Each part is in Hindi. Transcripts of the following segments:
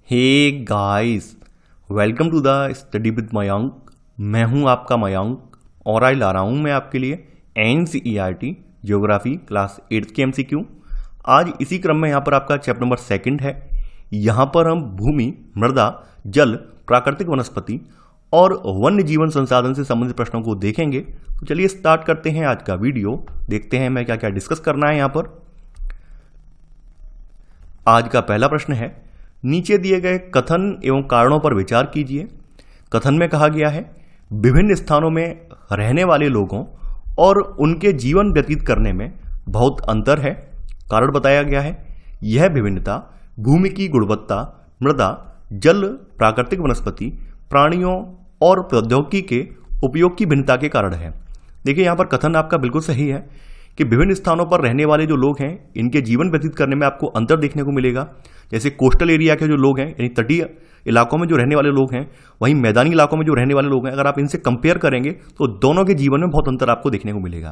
Hey guys, welcome to the study with Mayank. मैं हूं आपका मयंक और आज ला रहा हूं मैं आपके लिए NCERT ज्योग्राफी क्लास 8 के MCQ। आज इसी क्रम में यहाँ पर आपका चैप्टर नंबर 2 है। यहाँ पर हम भूमि, मृदा, जल, प्राकृतिक वनस्पति और वन्य जीवन संसाधन से संबंधित प्रश्नों को देखेंगे। तो चलिए स्टार्ट करते हैं आज का वीडियो। देखते हैं मैं क्या क्या डिस्कस करना है यहाँ पर। आज का पहला प्रश्न है, नीचे दिए गए कथन एवं कारणों पर विचार कीजिए। कथन में कहा गया है, विभिन्न स्थानों में रहने वाले लोगों और उनके जीवन व्यतीत करने में बहुत अंतर है। कारण बताया गया है, यह विभिन्नता भूमि की गुणवत्ता, मृदा, जल, प्राकृतिक वनस्पति, प्राणियों और प्रौद्योगिकी के उपयोग की भिन्नता के कारण है। देखिए यहाँ पर कथन आपका बिल्कुल सही है कि विभिन्न स्थानों पर रहने वाले जो लोग हैं इनके जीवन व्यतीत करने में आपको अंतर देखने को मिलेगा। जैसे कोस्टल एरिया के जो लोग हैं यानी तटीय इलाकों में जो रहने वाले लोग हैं, वहीं मैदानी इलाकों में जो रहने वाले लोग हैं, अगर आप इनसे कंपेयर करेंगे तो दोनों के जीवन में बहुत अंतर आपको देखने को मिलेगा।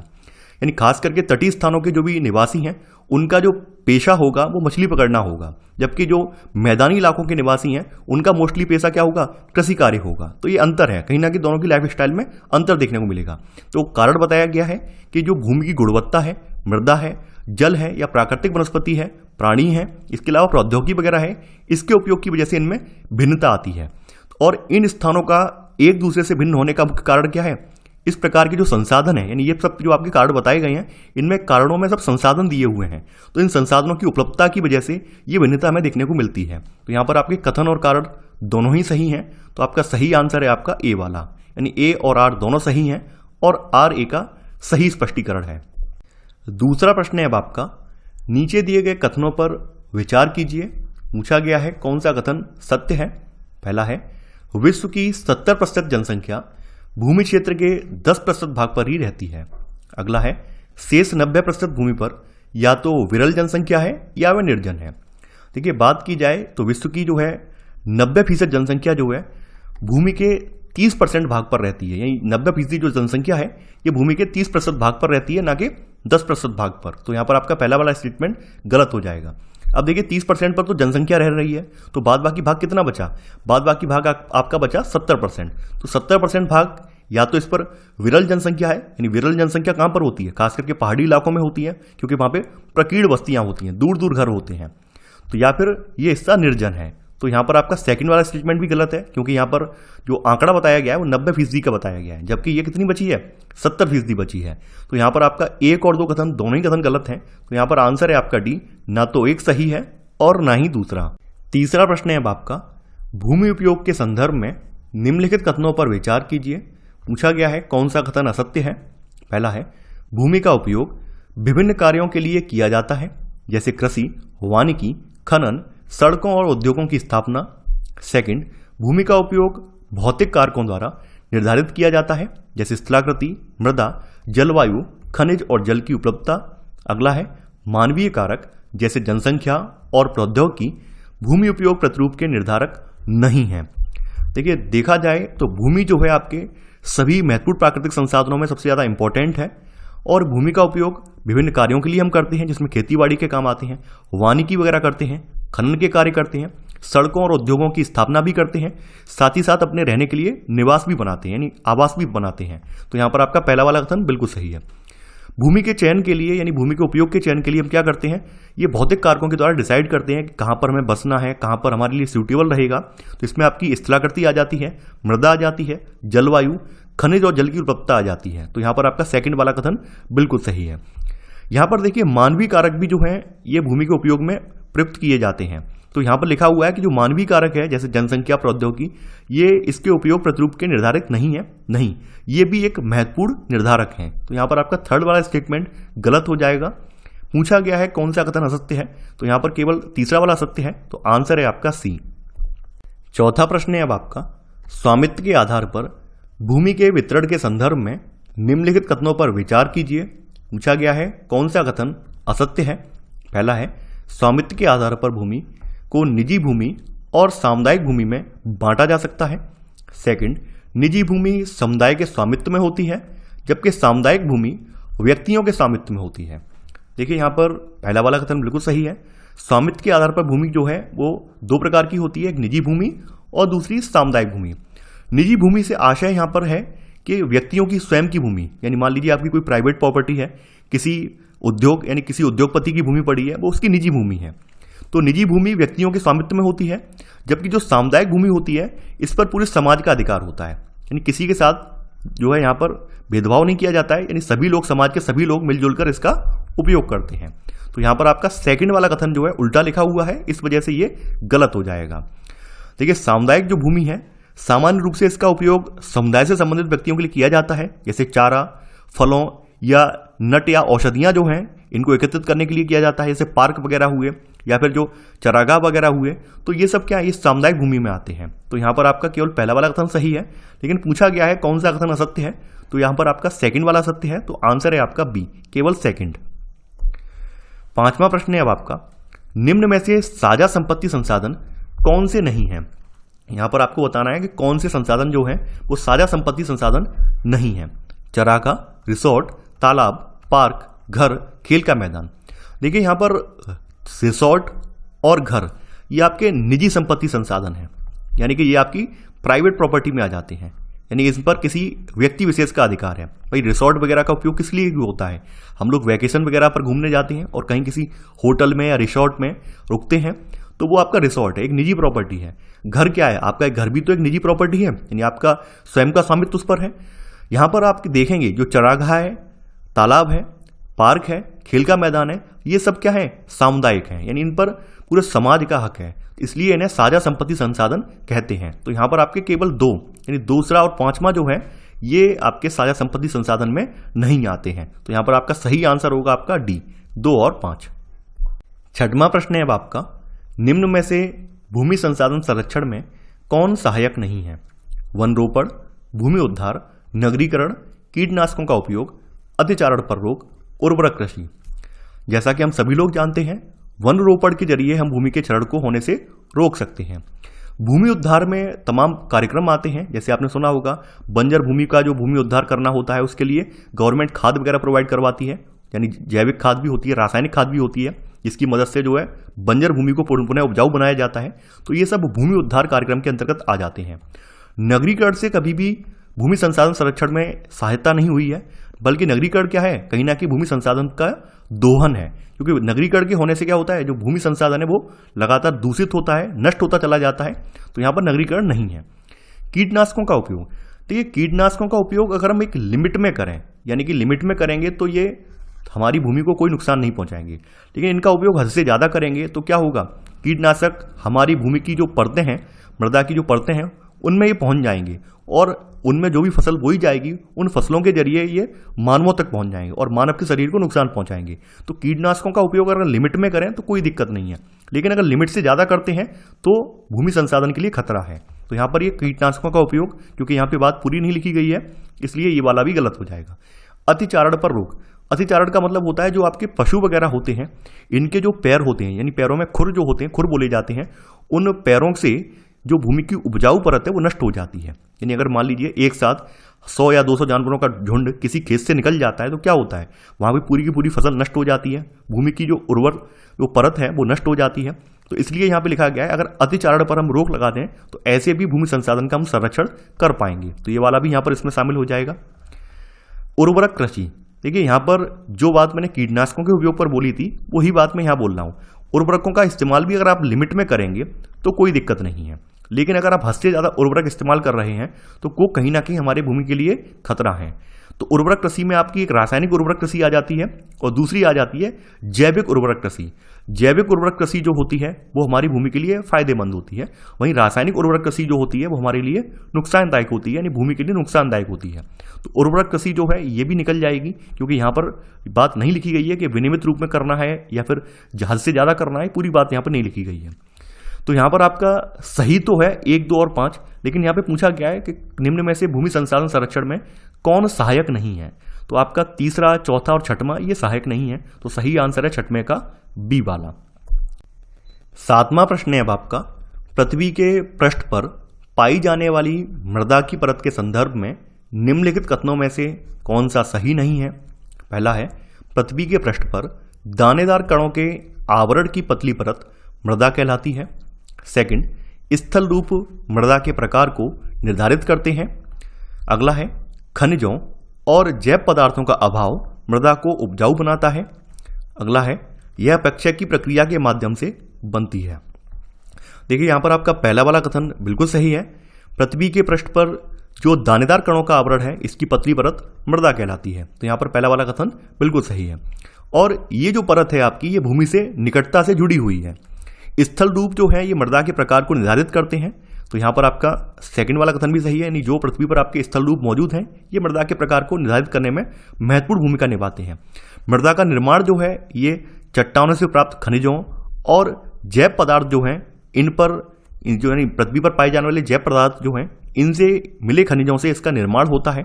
यानी खास करके तटीय स्थानों के जो भी निवासी हैं उनका जो पेशा होगा वो मछली पकड़ना होगा, जबकि जो मैदानी इलाकों के निवासी हैं उनका मोस्टली पेशा क्या होगा, कृषि कार्य होगा। तो ये अंतर है, कहीं ना कहीं दोनों की लाइफ स्टाइल में अंतर देखने को मिलेगा। तो कारण बताया गया है कि जो भूमि की गुणवत्ता है, मृदा है, जल है या प्राकृतिक वनस्पति है, प्राणी है, इसके अलावा प्रौद्योगिकी वगैरह है, इसके उपयोग की वजह से इनमें भिन्नता आती है। और इन स्थानों का एक दूसरे से भिन्न होने का मुख्य कारण क्या है, इस प्रकार के जो संसाधन है, यानी ये सब जो आपके कारण बताए गए हैं इनमें कारणों में सब संसाधन दिए हुए हैं। तो इन संसाधनों की उपलब्धता की वजह से ये भिन्नता हमें देखने को मिलती है। तो यहाँ पर आपके कथन और कारण दोनों ही सही हैं। तो आपका सही आंसर है आपका ए वाला, यानी ए और आर दोनों सही हैं और आर ए का सही स्पष्टीकरण है। दूसरा प्रश्न है अब आपका, नीचे दिए गए कथनों पर विचार कीजिए। पूछा गया है कौन सा कथन सत्य है। पहला है, विश्व की 70% जनसंख्या भूमि क्षेत्र के 10% भाग पर ही रहती है। अगला है, शेष 90% भूमि पर या तो विरल जनसंख्या है या वह निर्जन है। देखिए बात की जाए तो विश्व की जो है 90% जनसंख्या जो है भूमि के 30% भाग पर रहती है। यानी 90% जो जनसंख्या है ये भूमि के 30% भाग पर रहती है, ना कि 10% भाग पर। तो यहाँ पर आपका पहला वाला स्टेटमेंट गलत हो जाएगा। अब देखिए 30% पर तो जनसंख्या रह रही है, तो बाद बाकी भाग कितना बचा, बाद बाकी भाग आपका बचा 70%। तो 70% भाग या तो इस पर विरल जनसंख्या है, यानी विरल जनसंख्या कहाँ पर होती है, खास करके पहाड़ी इलाकों में होती है, क्योंकि वहाँ पे प्रकीर्ण बस्तियाँ होती हैं, दूर दूर घर होते हैं। तो या फिर ये हिस्सा निर्जन है। तो यहाँ पर आपका सेकंड वाला स्टेटमेंट भी गलत है, क्योंकि यहाँ पर जो आंकड़ा बताया गया है वो 90% का बताया गया है, जबकि ये कितनी बची है, 70% बची है। तो यहाँ पर आपका एक और दो कथन दोनों ही कथन गलत हैं। तो यहाँ पर आंसर है आपका डी, ना तो एक सही है और ना ही दूसरा। तीसरा प्रश्न है अब आपका, भूमि उपयोग के संदर्भ में निम्नलिखित कथनों पर विचार कीजिए। पूछा गया है कौन सा कथन असत्य है। पहला है, भूमि का उपयोग विभिन्न कार्यों के लिए किया जाता है, जैसे कृषि, वानिकी, खनन, सड़कों और उद्योगों की स्थापना। सेकंड, भूमि का उपयोग भौतिक कारकों द्वारा निर्धारित किया जाता है, जैसे स्थलाकृति, मृदा, जलवायु, खनिज और जल की उपलब्धता। अगला है, मानवीय कारक जैसे जनसंख्या और प्रौद्योगिकी भूमि उपयोग प्रतिरूप के निर्धारक नहीं है। देखिए देखा जाए तो भूमि जो है आपके सभी महत्वपूर्ण प्राकृतिक संसाधनों में सबसे ज़्यादा इंपॉर्टेंट है, और भूमि का उपयोग विभिन्न कार्यों के लिए हम करते हैं, जिसमें खेतीबाड़ी के काम आते हैं, वानिकी वगैरह करते हैं, खनन के कार्य करते हैं, सड़कों और उद्योगों की स्थापना भी करते हैं, साथ ही साथ अपने रहने के लिए निवास भी बनाते हैं, यानी आवास भी बनाते हैं। तो यहाँ पर आपका पहला वाला कथन बिल्कुल सही है। भूमि के चयन के लिए, यानी भूमि के उपयोग के चयन के लिए हम क्या करते हैं, ये भौतिक कारकों के द्वारा डिसाइड करते हैं कि कहाँ पर हमें बसना है, कहाँ पर हमारे लिए सूटेबल रहेगा। तो इसमें आपकी स्थलाकृति आ जाती है, मृदा आ जाती है, जलवायु, खनिज और जल की उपलब्धता आ जाती है। तो यहाँ पर आपका सेकंड वाला कथन बिल्कुल सही है। यहाँ पर देखिए मानवीय कारक भी जो है ये भूमि के उपयोग में प्रयुक्त किए जाते हैं। तो यहाँ पर लिखा हुआ है कि जो मानवीय कारक है, जैसे जनसंख्या, प्रौद्योगिकी, ये इसके उपयोग प्रतिरूप के निर्धारक नहीं है। नहीं, ये भी एक महत्वपूर्ण निर्धारक हैं। तो यहाँ पर आपका थर्ड वाला स्टेटमेंट गलत हो जाएगा। पूछा गया है कौन सा कथन असत्य है, तो यहाँ पर केवल तीसरा वाला सत्य है। तो आंसर है आपका सी। चौथा प्रश्न है अब आपका, स्वामित्व के आधार पर भूमि के वितरण के संदर्भ में निम्नलिखित कथनों पर विचार कीजिए। पूछा गया है कौन सा कथन असत्य है। पहला है, स्वामित्व के आधार पर भूमि को निजी भूमि और सामुदायिक भूमि में बांटा जा सकता है। सेकंड, निजी भूमि समुदाय के स्वामित्व में होती है, जबकि सामुदायिक भूमि व्यक्तियों के स्वामित्व में होती है। देखिए यहाँ पर पहला वाला कथन बिल्कुल सही है। स्वामित्व के आधार पर भूमि जो है वो दो प्रकार की होती है, एक निजी भूमि और दूसरी सामुदायिक भूमि। निजी भूमि से आशय यहाँ पर है कि व्यक्तियों की स्वयं की भूमि, यानी मान लीजिए आपकी कोई प्राइवेट प्रॉपर्टी है, किसी उद्योग यानी किसी उद्योगपति की भूमि पड़ी है, वो उसकी निजी भूमि है, तो निजी भूमि व्यक्तियों के स्वामित्व में होती है। जबकि जो सामुदायिक भूमि होती है इस पर पूरे समाज का अधिकार होता है, यानी किसी के साथ जो है यहाँ पर भेदभाव नहीं किया जाता है, यानी सभी लोग, समाज के सभी लोग मिलजुल कर इसका उपयोग करते हैं। तो यहाँ पर आपका सेकंड वाला कथन जो है उल्टा लिखा हुआ है, इस वजह से ये गलत हो जाएगा। देखिए, सामुदायिक जो भूमि है सामान्य रूप से इसका उपयोग समुदाय से संबंधित व्यक्तियों के लिए किया जाता है, जैसे चारा, फलों या नट या औषधियां जो हैं इनको एकत्रित करने के लिए किया जाता है, जैसे पार्क वगैरह हुए या फिर जो चरागाह वगैरह हुए, तो ये सब क्या है, ये सामुदायिक भूमि में आते हैं। तो यहाँ पर आपका केवल पहला वाला कथन सही है, लेकिन पूछा गया है कौन सा कथन असत्य है, तो यहाँ पर आपका सेकंड वाला सत्य है, तो आंसर है आपका बी, केवल सेकंड। पांचवा प्रश्न है अब आपका, निम्न में से साझा संपत्ति संसाधन कौन से नहीं है। यहां पर आपको बताना है कि कौन से संसाधन जो है वो साझा संपत्ति संसाधन नहीं है। चरागाह, रिसोर्ट, तालाब, पार्क, घर, खेल का मैदान। देखिए यहां पर रिसोर्ट और घर ये आपके निजी संपत्ति संसाधन है, यानी कि ये आपकी प्राइवेट प्रॉपर्टी में आ जाते हैं, यानी इस पर किसी व्यक्ति विशेष का अधिकार है। भाई रिसोर्ट वगैरह का उपयोग किस लिए भी होता है, हम लोग वैकेशन वगैरह पर घूमने जाते हैं और कहीं किसी होटल में या रिसोर्ट में रुकते हैं, तो वो आपका रिसोर्ट है, एक निजी प्रॉपर्टी है। घर क्या है, आपका घर भी तो एक निजी प्रॉपर्टी है, यानी आपका स्वयं का स्वामित्व उस पर है। यहां पर आप देखेंगे जो चरागाह है, तालाब है, पार्क है, खेल का मैदान है, ये सब क्या है, सामुदायिक है, यानी इन पर पूरे समाज का हक है, इसलिए इन्हें साझा संपत्ति संसाधन कहते हैं। तो यहां पर आपके केवल दो, यानी दूसरा और पांचवा जो है ये आपके साझा संपत्ति संसाधन में नहीं आते हैं। तो यहां पर आपका सही आंसर होगा आपका डी, 2 और 5। छठवां प्रश्न है अब आपका, निम्न में से भूमि संसाधन संरक्षण में कौन सहायक नहीं है। वन रोपण, भूमि उद्धार, नगरीकरण, कीटनाशकों का उपयोग, अतिचारण पर रोक, उर्वरक कृषि। जैसा कि हम सभी लोग जानते हैं, वन रोपण के जरिए हम भूमि के क्षरण को होने से रोक सकते हैं। भूमि उद्धार में तमाम कार्यक्रम आते हैं, जैसे आपने सुना होगा बंजर भूमि का जो भूमि उद्धार करना होता है उसके लिए गवर्नमेंट खाद वगैरह प्रोवाइड करवाती है, यानी जैविक खाद भी होती है, रासायनिक खाद भी होती है, जिसकी मदद से जो है बंजर भूमि को पुनः उपजाऊ बनाया जाता है। तो ये सब भूमि उद्धार कार्यक्रम के अंतर्गत आ जाते हैं। नगरीकरण से कभी भी भूमि संसाधन संरक्षण में सहायता नहीं हुई है, बल्कि नगरीकरण क्या है, कहीं ना कहीं भूमि संसाधन का दोहन है, क्योंकि नगरीकरण के होने से क्या होता है, जो भूमि संसाधन है वो लगातार दूषित होता है, नष्ट होता चला जाता है। तो यहां पर नगरीकरण नहीं है। कीटनाशकों का उपयोग, तो ये कीटनाशकों का उपयोग अगर हम एक लिमिट में करें, यानी कि लिमिट में करेंगे तो ये हमारी भूमि को कोई नुकसान नहीं पहुंचाएंगे, लेकिन इनका उपयोग हद से ज्यादा करेंगे तो क्या होगा, कीटनाशक हमारी भूमि की जो परतें हैं, मृदा की जो परतें हैं, उनमें ये पहुंच जाएंगे और उनमें जो भी फसल बोई जाएगी उन फसलों के जरिए ये मानवों तक पहुंच जाएंगे और मानव के शरीर को नुकसान पहुंचाएंगे। तो कीटनाशकों का उपयोग अगर लिमिट में करें तो कोई दिक्कत नहीं है, लेकिन अगर लिमिट से ज्यादा करते हैं तो भूमि संसाधन के लिए खतरा है। तो यहां पर ये कीटनाशकों का उपयोग, क्योंकि यहां पर बात पूरी नहीं लिखी गई है इसलिए ये वाला भी गलत हो जाएगा। अतिचारण पर रोक, अतिचारण का मतलब होता है जो आपके पशु वगैरह होते हैं, इनके जो पैर होते हैं, यानी पैरों में खुर जो होते हैं, खुर बोले जाते हैं, उन पैरों से जो भूमि की उपजाऊ परत है वो नष्ट हो जाती है। यानी अगर मान लीजिए एक साथ 100 या 200 जानवरों का झुंड किसी खेत से निकल जाता है तो क्या होता है, वहां भी पूरी की पूरी फसल नष्ट हो जाती है, भूमि की जो उर्वर जो परत है वो नष्ट हो जाती है। तो इसलिए यहां पे लिखा गया है अगर अतिचारण पर हम रोक लगा दें तो ऐसे भी भूमि संसाधन का हम संरक्षण कर पाएंगे। तो ये वाला भी यहां पर इसमें शामिल हो जाएगा। उर्वरक कृषि, देखिए यहां पर जो बात मैंने कीटनाशकों के उपयोग पर बोली थी वही बात मैं यहां बोल रहा हूं। उर्वरकों का इस्तेमाल भी अगर आप लिमिट में करेंगे तो कोई दिक्कत नहीं है, लेकिन अगर आप हद से ज्यादा उर्वरक इस्तेमाल कर रहे हैं तो वो कहीं ना कहीं हमारे भूमि के लिए खतरा है। तो उर्वरक कृषि में आपकी एक रासायनिक उर्वरक कृषि आ जाती है और दूसरी आ जाती है जैविक उर्वरक कृषि। जैविक उर्वरक कृषि जो होती है वो हमारी भूमि के लिए फायदेमंद होती है, वहीं रासायनिक उर्वरक कृषि जो होती है वो हमारे लिए नुकसानदायक होती है, यानी भूमि के लिए नुकसानदायक होती है। तो उर्वरक कृषि जो है ये भी निकल जाएगी, क्योंकि यहाँ पर बात नहीं लिखी गई है कि विनियमित रूप में करना है या फिर हद से ज्यादा करना है, पूरी बात यहाँ पर नहीं लिखी गई है। तो यहां पर आपका सही तो है 1, 2 और 5, लेकिन यहां पे पूछा गया है कि निम्न में से भूमि संसाधन संरक्षण में कौन सहायक नहीं है। तो आपका तीसरा, चौथा और छठवां ये सहायक नहीं है, तो सही आंसर है छठवें का बी वाला। 7वां प्रश्न है अब आपका, पृथ्वी के पृष्ठ पर पाई जाने वाली मृदा की परत के संदर्भ में निम्नलिखित कथनों में से कौन सा सही नहीं है। पहला है, पृथ्वी के पृष्ठ पर दानेदार कणों के आवरण की पतली परत मृदा कहलाती है। सेकंड, स्थल रूप मृदा के प्रकार को निर्धारित करते हैं। अगला है खनिजों और जैव पदार्थों का अभाव मृदा को उपजाऊ बनाता है। अगला है यह अपक्षय की प्रक्रिया के माध्यम से बनती है। देखिए यहां पर आपका पहला वाला कथन बिल्कुल सही है। पृथ्वी के पृष्ठ पर जो दानेदार कणों का आवरण है इसकी पतली परत मृदा कहलाती है। तो यहां पर पहला वाला कथन बिल्कुल सही है। और ये जो परत है आपकी, ये भूमि से निकटता से जुड़ी हुई है। स्थल रूप जो है ये मृदा के प्रकार को निर्धारित करते हैं। तो यहां पर आपका सेकंड वाला कथन भी सही है, यानी जो पृथ्वी पर आपके स्थल रूप मौजूद हैं ये मृदा के प्रकार को निर्धारित करने में महत्वपूर्ण भूमिका निभाते हैं। मृदा का निर्माण जो है ये चट्टानों से प्राप्त खनिजों और जैव पदार्थ जो हैं इन पर जो यानी पृथ्वी पर पाए जाने वाले जैव पदार्थ जो हैं इनसे मिले खनिजों से इसका निर्माण होता है।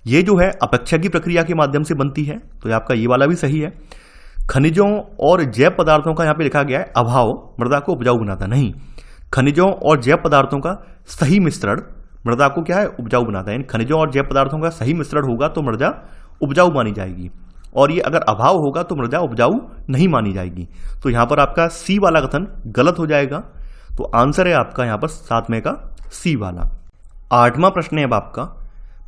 ये जो है अपक्षय की प्रक्रिया के माध्यम से बनती है। तो ये आपका ये वाला भी सही है। खनिजों और जैव पदार्थों का यहाँ पे लिखा गया है अभाव मृदा को उपजाऊ बनाता नहीं। खनिजों और जैव पदार्थों का सही मिश्रण मृदा को क्या है, उपजाऊ बनाता है। यानी खनिजों और जैव पदार्थों का सही मिश्रण होगा तो मृदा उपजाऊ मानी जाएगी, और ये अगर अभाव होगा तो मृदा उपजाऊ नहीं मानी जाएगी। तो यहां पर आपका सी वाला कथन गलत हो जाएगा। तो आंसर है आपका यहां पर 7वें का सी वाला। 8वां प्रश्न है अब आपका,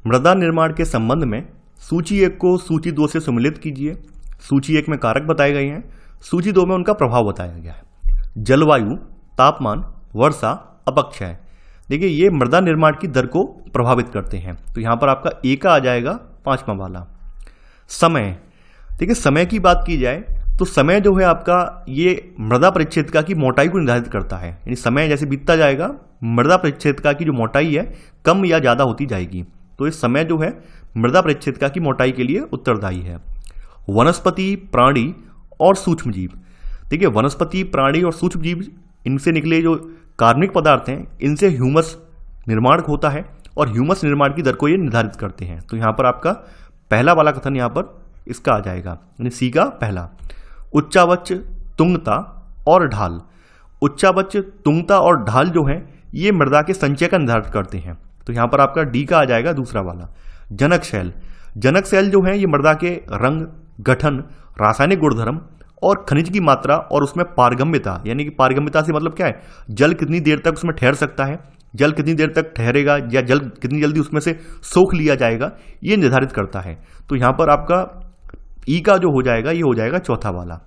मृदा निर्माण के संबंध में सूची 1 को सूची 2 से सम्मिलित कीजिए। सूची 1 में कारक बताए गए हैं, सूची 2 में उनका प्रभाव बताया गया है। जलवायु, तापमान, वर्षा, अपक्षय। देखिए ये मृदा निर्माण की दर को प्रभावित करते हैं। तो यहां पर आपका ए का आ जाएगा 5वां वाला। समय, देखिए समय की बात की जाए तो समय जो है आपका ये मृदा परिच्छेदिका की मोटाई को निर्धारित करता है। यानी समय जैसे बीतता जाएगा मृदा परिच्छेदिका की जो मोटाई है कम या ज्यादा होती जाएगी। तो इस समय जो है मृदा परिच्छेदिका की मोटाई के लिए उत्तरदायी है। वनस्पति, प्राणी और सूक्ष्मजीव। देखिए वनस्पति, प्राणी और सूक्ष्मजीव इनसे निकले जो कार्बनिक पदार्थ हैं इनसे ह्यूमस निर्माण होता है, और ह्यूमस निर्माण की दर को ये निर्धारित करते हैं। तो यहां पर आपका पहला वाला कथन यहां पर इसका आ जाएगा, यानी सी का पहला। उच्चावच, तुंगता और ढाल। उच्चावच, तुंगता और ढाल जो है ये मृदा के संचय का निर्धारित करते हैं। तो यहां पर आपका डी का आ जाएगा दूसरा वाला। जनक शैल, जनक शैल जो है ये मृदा के रंग, गठन, रासायनिक गुणधर्म और खनिज की मात्रा और उसमें पारगम्यता, यानी कि पारगम्यता से मतलब क्या है, जल कितनी देर तक उसमें ठहर सकता है, जल कितनी देर तक ठहरेगा या जल कितनी जल्दी उसमें से सोख लिया जाएगा, ये निर्धारित करता है। तो यहां पर आपका ई का जो हो जाएगा ये हो जाएगा चौथा वाला।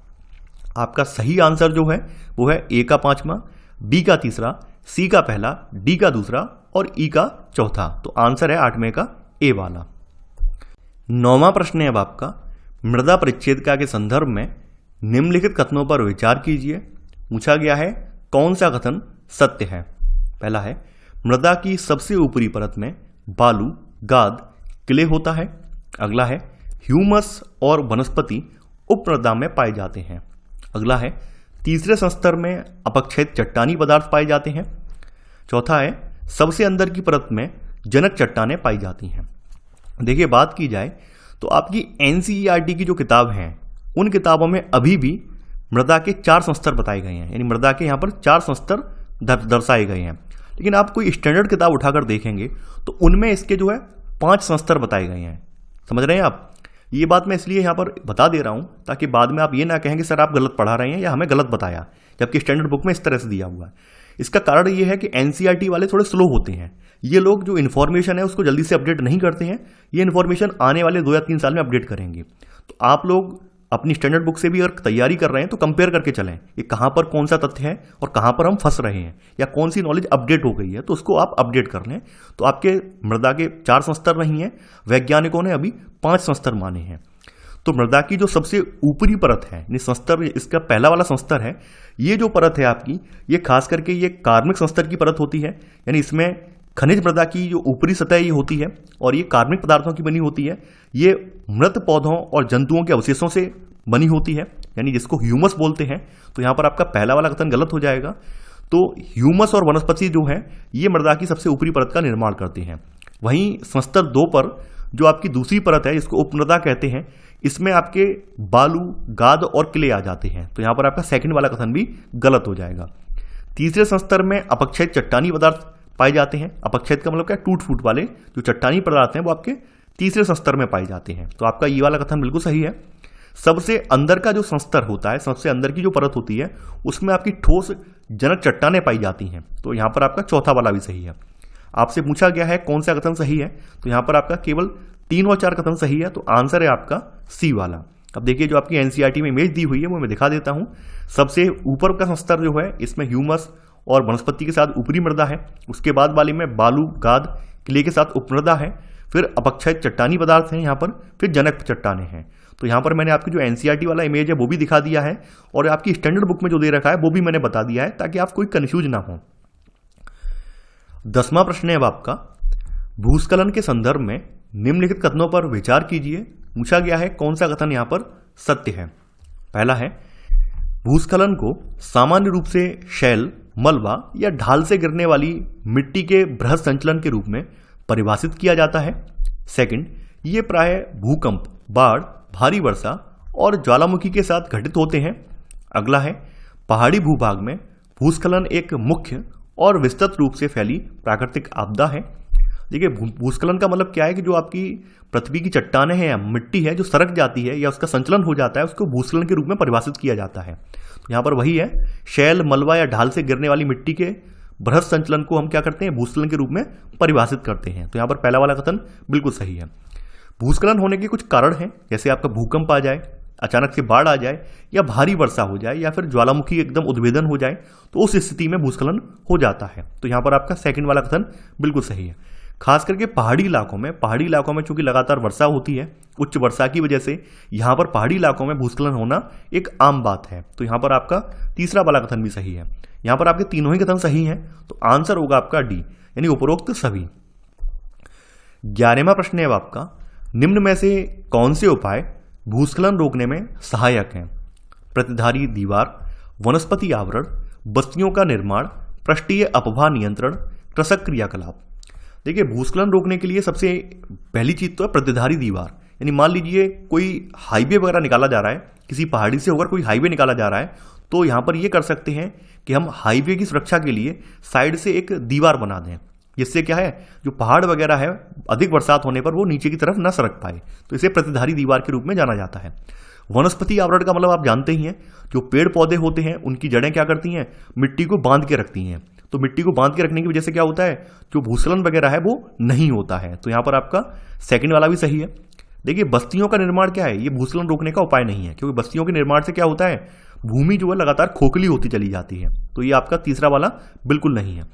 आपका सही आंसर जो है वो है ए का 5वां, बी का तीसरा, सी का पहला, डी का दूसरा और ई का चौथा। तो आंसर है 8वें का ए वाला। 9वां प्रश्न है अब आपका, मृदा परिच्छेदिका के संदर्भ में निम्नलिखित कथनों पर विचार कीजिए। पूछा गया है कौन सा कथन सत्य है। पहला है मृदा की सबसे ऊपरी परत में बालू, गाद, क्ले होता है। अगला है ह्यूमस और वनस्पति उपमृदा में पाए जाते हैं। अगला है तीसरे संस्तर में अपक्षयित चट्टानी पदार्थ पाए जाते हैं। चौथा है सबसे अंदर की परत में जनक चट्टानें पाई जाती हैं। देखिए बात की जाए तो आपकी एनसीईआरटी की जो किताब हैं उन किताबों में अभी भी मृदा के 4 संस्तर बताए गए हैं, यानी मृदा के यहाँ पर 4 संस्तर दर्शाए गए हैं। लेकिन आप कोई स्टैंडर्ड किताब उठाकर देखेंगे तो उनमें इसके जो है 5 संस्तर बताए गए हैं। समझ रहे हैं आप? ये बात मैं इसलिए यहाँ पर बता दे रहा हूँ ताकि बाद में आप ये ना कहें कि सर आप गलत पढ़ा रहे हैं या हमें गलत बताया, जबकि स्टैंडर्ड बुक में इस तरह से दिया हुआ है। इसका कारण ये है कि एनसीईआरटी वाले थोड़े स्लो होते हैं। ये लोग जो इन्फॉर्मेशन है उसको जल्दी से अपडेट नहीं करते हैं। ये इन्फॉर्मेशन आने वाले 2 या 3 साल में अपडेट करेंगे। तो आप लोग अपनी स्टैंडर्ड बुक से भी अगर तैयारी कर रहे हैं तो कंपेयर करके चलें ये कहाँ पर कौन सा तथ्य है और कहाँ पर हम फंस रहे हैं या कौन सी नॉलेज अपडेट हो गई है, तो उसको आप अपडेट कर लें। तो आपके मृदा के 4 संस्तर नहीं है, वैज्ञानिकों ने अभी 5 संस्तर माने हैं। तो मृदा की जो सबसे ऊपरी परत है, यानी संस्तर, इसका पहला वाला संस्तर है, ये जो परत है आपकी, ये खास करके ये कार्बनिक संस्तर की परत होती है। यानी इसमें खनिज मृदा की जो ऊपरी सतह ये होती है और ये कार्बनिक पदार्थों की बनी होती है। ये मृत पौधों और जंतुओं के अवशेषों से बनी होती है, यानी जिसको ह्यूमस बोलते हैं। तो यहां पर आपका पहला वाला कथन गलत हो जाएगा। तो ह्यूमस और वनस्पति जो है ये मृदा की सबसे ऊपरी परत का निर्माण करते हैं। वहीं संस्तर 2 पर जो आपकी दूसरी परत है जिसको उपमृदा कहते हैं, इसमें आपके बालू, गाद और क्ले आ जाते हैं। तो यहां पर आपका सेकंड वाला कथन भी गलत हो जाएगा। तीसरे संस्तर में अपक्षयित चट्टानी पदार्थ पाए जाते हैं। अपक्षयित का मतलब क्या, टूट फूट वाले जो चट्टानी पदार्थ हैं वो आपके तीसरे संस्तर में पाए जाते हैं। तो आपका ये वाला कथन बिल्कुल सही है। सबसे अंदर का जो संस्तर होता है, सबसे अंदर की जो परत होती है, उसमें आपकी ठोस जनक चट्टानें पाई जाती हैं। तो यहां पर आपका चौथा वाला भी सही है। आपसे पूछा गया है कौन सा कथन सही है, तो यहां पर आपका केवल 3 और 4 कथन सही है, तो आंसर है आपका सी वाला। अब देखिए जो आपकी एनसीईआरटी में इमेज दी हुई है वो मैं दिखा देता हूं। सबसे ऊपर का संस्तर जो है इसमें ह्यूमस और वनस्पति के साथ ऊपरी मृदा है, उसके बाद वाले में बालू, गाद, क्ले के साथ उपमृदा है, फिर अपक्षय चट्टानी पदार्थ हैं यहाँ पर, फिर जनक चट्टाने हैं। तो यहाँ पर मैंने आपकी जो एनसीईआरटी वाला इमेज है वो भी दिखा दिया है, और आपकी स्टैंडर्ड बुक में जो दे रखा है वो भी मैंने बता दिया है, ताकि आप कोई कंफ्यूज ना हो। 10वां प्रश्न है अब आपका, भूस्खलन के संदर्भ में निम्नलिखित कथनों पर विचार कीजिए। पूछा गया है कौन सा कथन यहां पर सत्य है। पहला है, भूस्खलन को सामान्य रूप से शैल, मलबा या ढाल से गिरने वाली मिट्टी के बृहद संचलन के रूप में परिभाषित किया जाता है। सेकंड, ये प्राय भूकंप, बाढ़, भारी वर्षा और ज्वालामुखी के साथ घटित होते हैं। अगला है, पहाड़ी भूभाग में भूस्खलन एक मुख्य और विस्तृत रूप से फैली प्राकृतिक आपदा है। देखिए भूस्खलन का मतलब क्या है कि जो आपकी पृथ्वी की चट्टानें हैं या मिट्टी है जो सरक जाती है या उसका संचलन हो जाता है, उसको भूस्खलन के रूप में परिभाषित किया जाता है। तो यहाँ पर वही है, शैल, मलबा या ढाल से गिरने वाली मिट्टी के बृहद संचलन को हम क्या करते हैं, भूस्खलन के रूप में परिभाषित करते हैं। तो यहाँ पर पहला वाला कथन बिल्कुल सही है। भूस्खलन होने के कुछ कारण हैं, जैसे आपका भूकंप आ जाए, अचानक से बाढ़ आ जाए, या भारी वर्षा हो जाए, या फिर ज्वालामुखी एकदम उद्भेदन हो जाए, तो उस स्थिति में भूस्खलन हो जाता है। तो यहाँ पर आपका सेकंड वाला कथन बिल्कुल सही है। खास करके पहाड़ी इलाकों में चूंकि लगातार वर्षा होती है, उच्च वर्षा की वजह से यहाँ पर पहाड़ी इलाकों में भूस्खलन होना एक आम बात है। तो यहाँ पर आपका तीसरा वाला कथन भी सही है। यहाँ पर आपके तीनों ही कथन सही हैं, तो आंसर होगा आपका डी, यानी उपरोक्त सभी। 11वां प्रश्न है आपका, निम्न में से कौन से उपाय भूस्खलन रोकने में सहायक हैं? प्रतिधारी दीवार, वनस्पति आवरण, बस्तियों का निर्माण, पृष्ठीय अपवाह नियंत्रण, कृषक क्रियाकलाप। देखिए भूस्खलन रोकने के लिए सबसे पहली चीज तो है प्रतिधारी दीवार। यानी मान लीजिए कोई हाईवे वगैरह निकाला जा रहा है, किसी पहाड़ी से होकर कोई हाईवे निकाला जा रहा है, तो यहां पर यह कर सकते हैं कि हम हाईवे की सुरक्षा के लिए साइड से एक दीवार बना दें, जिससे क्या है, जो पहाड़ वगैरह है अधिक बरसात होने पर वो नीचे की तरफ न सरक पाए। तो इसे प्रतिधारी दीवार के रूप में जाना जाता है। वनस्पति आवरण का मतलब आप जानते ही हैं, जो पेड़ पौधे होते हैं उनकी जड़ें क्या करती हैं, मिट्टी को बांध के रखती हैं। तो मिट्टी को बांध के रखने की वजह से क्या होता है, जो भूस्खलन वगैरह है वो नहीं होता है। तो यहां पर आपका सेकंड वाला भी सही है। देखिए बस्तियों का निर्माण क्या है, ये भूस्खलन रोकने का उपाय नहीं है, क्योंकि बस्तियों के निर्माण से क्या होता है, भूमि जो है लगातार खोखली होती चली जाती है। तो ये आपका तीसरा वाला बिल्कुल नहीं है।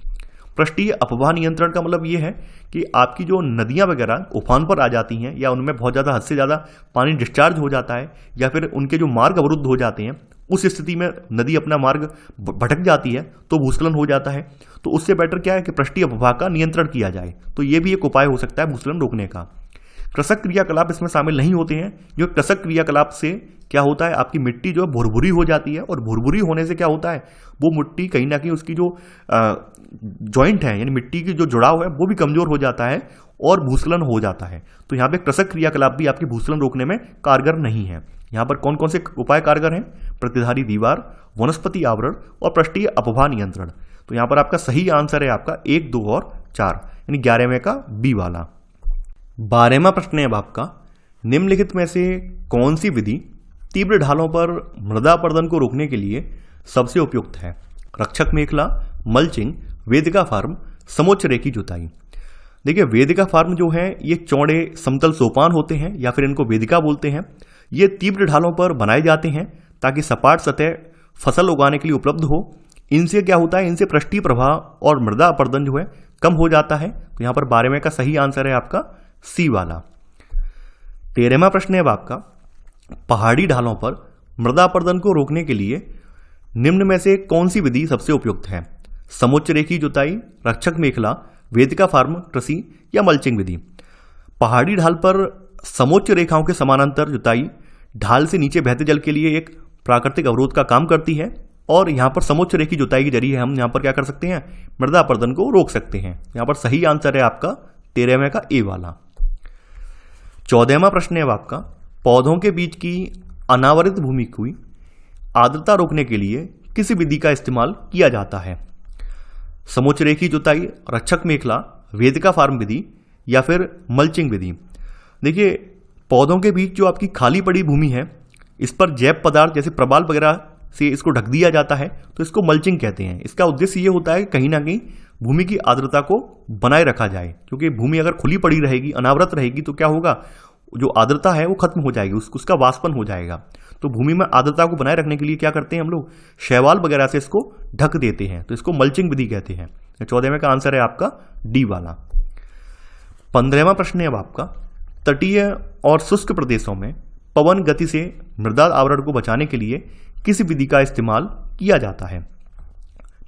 पृष्ठीय अपवाह नियंत्रण का मतलब ये है कि आपकी जो नदियां वगैरह उफान पर आ जाती हैं, या उनमें बहुत ज़्यादा हद से ज़्यादा पानी डिस्चार्ज हो जाता है, या फिर उनके जो मार्ग अवरुद्ध हो जाते हैं, उस स्थिति में नदी अपना मार्ग भटक जाती है तो भूस्खलन हो जाता है। तो उससे बेटर क्या है कि पृष्ठीय अपवाह का नियंत्रण किया जाए। तो ये भी एक उपाय हो सकता है भूस्खलन रोकने का। कृषक क्रियाकलाप इसमें शामिल नहीं होते हैं, जो कृषक क्रियाकलाप से क्या होता है, आपकी मिट्टी जो है भुरभुरी हो जाती है, और भुरभुरी होने से क्या होता है, वो मिट्टी कहीं ना कहीं उसकी जो जॉइंट है, यानी मिट्टी की जो जुड़ाव है वो भी कमजोर हो जाता है और भूस्खलन हो जाता है। तो यहाँ पे कृषक क्रियाकलाप भी आपकी भूस्खलन रोकने में कारगर नहीं है। यहाँ पर कौन कौन से उपाय कारगर हैं, प्रतिधारी दीवार, वनस्पति आवरण और पृष्ठीय अपवाह नियंत्रण। तो यहाँ पर आपका सही आंसर है आपका 1, 2 और 4, यानी 11वें का बी वाला। 12वां प्रश्न है अब आपका, निम्नलिखित में से कौन सी विधि तीव्र ढालों पर मृदा अपरदन को रोकने के लिए सबसे उपयुक्त है? रक्षक मेखला, मल्चिंग, वेदिका फार्म, समोच्च रेखी जुताई। देखिए वेदिका फार्म जो है ये चौड़े समतल सोपान होते हैं, या फिर इनको वेदिका बोलते हैं। ये तीव्र ढालों पर बनाए जाते हैं ताकि सपाट सतह फसल उगाने के लिए उपलब्ध हो। इनसे क्या होता है, इनसे पृष्ठीय प्रवाह और मृदा अपरदन जो है कम हो जाता है। तो यहां पर 12वें का सही आंसर है आपका सी वाला। 13वां प्रश्न है अब आपका, पहाड़ी ढालों पर मृदा अपरदन को रोकने के लिए निम्न में से कौन सी विधि सबसे उपयुक्त है? समोच्च रेखी जुताई, रक्षक मेखला, वेदिका फार्म कृषि या मल्चिंग विधि। पहाड़ी ढाल पर समोच्च रेखाओं के समानांतर जुताई ढाल से नीचे बहते जल के लिए एक प्राकृतिक अवरोध का काम करती है, और यहां पर समोच्च रेखी जुताई के जरिए हम यहां पर क्या कर सकते हैं, मृदा अपरदन को रोक सकते हैं। यहां पर सही आंसर है आपका 13वें का ए वाला। 14वां प्रश्न है अब आपका, पौधों के बीच की अनावरित भूमि की आर्द्रता रोकने के लिए किस विधि का इस्तेमाल किया जाता है? समोच्च रेखी जुताई, रक्षक मेखला, वेदिका फार्म विधि या फिर मल्चिंग विधि। देखिए पौधों के बीच जो आपकी खाली पड़ी भूमि है इस पर जैव पदार्थ जैसे प्रबाल वगैरह से इसको ढक दिया जाता है तो इसको मल्चिंग कहते हैं। इसका उद्देश्य ये होता है कि कहीं ना कहीं भूमि की आर्द्रता को बनाए रखा जाए, क्योंकि भूमि अगर खुली पड़ी रहेगी, अनावृत रहेगी, तो क्या होगा, जो आर्द्रता है वो खत्म हो जाएगी, उसका वाष्पन हो जाएगा। तो भूमि में आर्द्रता को बनाए रखने के लिए क्या करते हैं हम लोग, शैवाल वगैरह से इसको ढक देते हैं, तो इसको मल्चिंग विधि कहते हैं। 14वें का आंसर है आपका डी वाला। 15वां प्रश्न है अब आपका, तटीय और शुष्क प्रदेशों में पवन गति से मृदा आवरण को बचाने के लिए किस विधि का इस्तेमाल किया जाता है?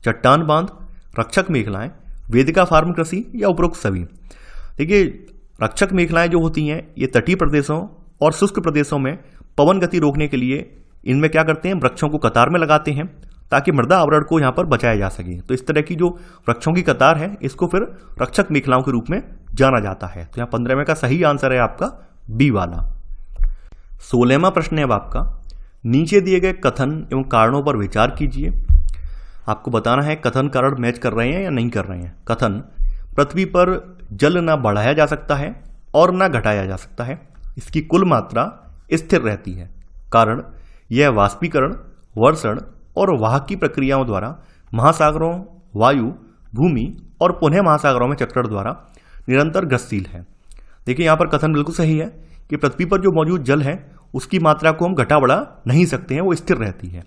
चट्टान बांध, रक्षक मेखलाएं, वेदिका फार्म कृषि या उपरोक्त सभी। देखिए, रक्षक मेखलाएं जो होती हैं ये तटीय प्रदेशों और शुष्क प्रदेशों में पवन गति रोकने के लिए इनमें क्या करते हैं, वृक्षों को कतार में लगाते हैं ताकि मृदा आवरण को यहाँ पर बचाया जा सके। तो इस तरह की जो वृक्षों की कतार है इसको फिर रक्षक मेखलाओं के रूप में जाना जाता है। तो यहाँ 15वें का सही आंसर है आपका बी वाला। 16वां प्रश्न है अब आपका, नीचे दिए गए कथन एवं कारणों पर विचार कीजिए। आपको बताना है कथन कारण मैच कर रहे हैं या नहीं कर रहे हैं। कथन, पृथ्वी पर जल ना बढ़ाया जा सकता है और ना घटाया जा सकता है, इसकी कुल मात्रा स्थिर रहती है। कारण, यह वाष्पीकरण, वर्षण और वाहक की प्रक्रियाओं द्वारा महासागरों, वायु, भूमि और पुनः महासागरों में चक्कर द्वारा निरंतर गतिशील है। देखिए, यहाँ पर कथन बिल्कुल सही है कि पृथ्वी पर जो मौजूद जल है उसकी मात्रा को हम घटा बढ़ा नहीं सकते हैं, वो स्थिर रहती है।